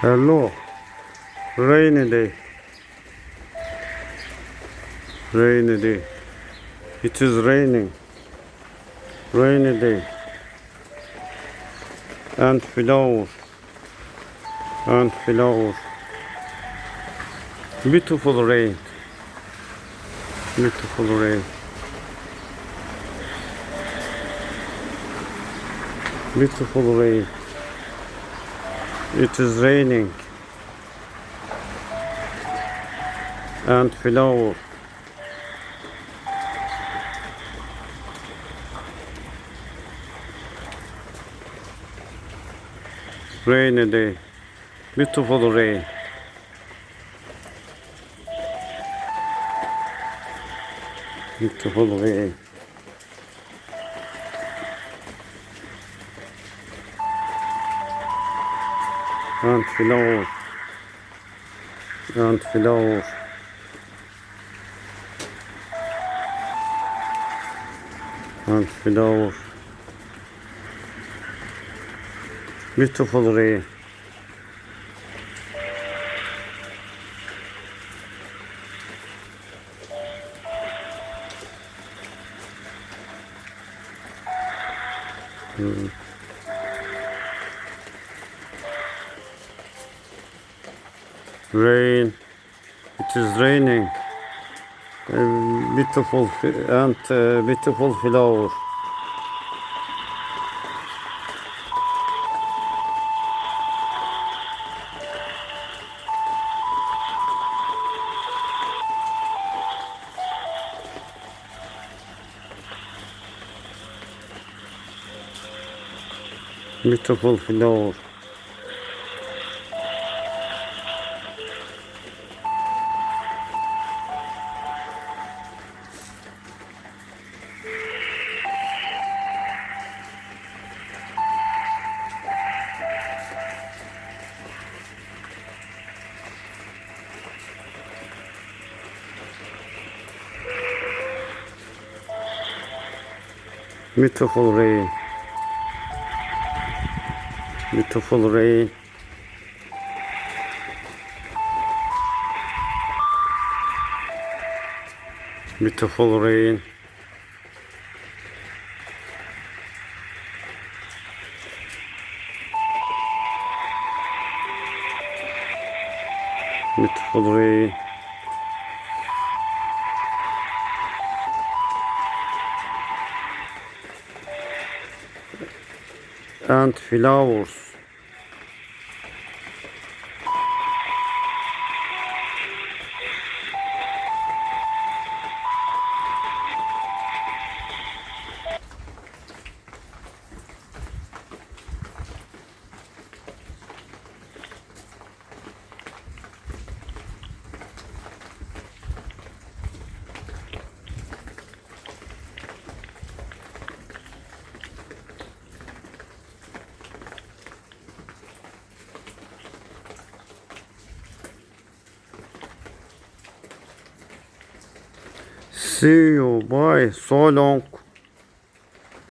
Hello, rainy day. Rainy day. It is raining. Rainy day. And flowers. And flowers. Beautiful rain. Beautiful rain. Beautiful rain. It is raining. And flower. Rainy day. Beautiful rain. Beautiful rain. And flower. And flower. And flower. Beautiful rain. Rain. It is raining. Beautiful and beautiful flower. Beautiful flower. Beautiful rain. Beautiful rain. Beautiful rain. Beautiful rain. And flowers. See you. Bye. So long.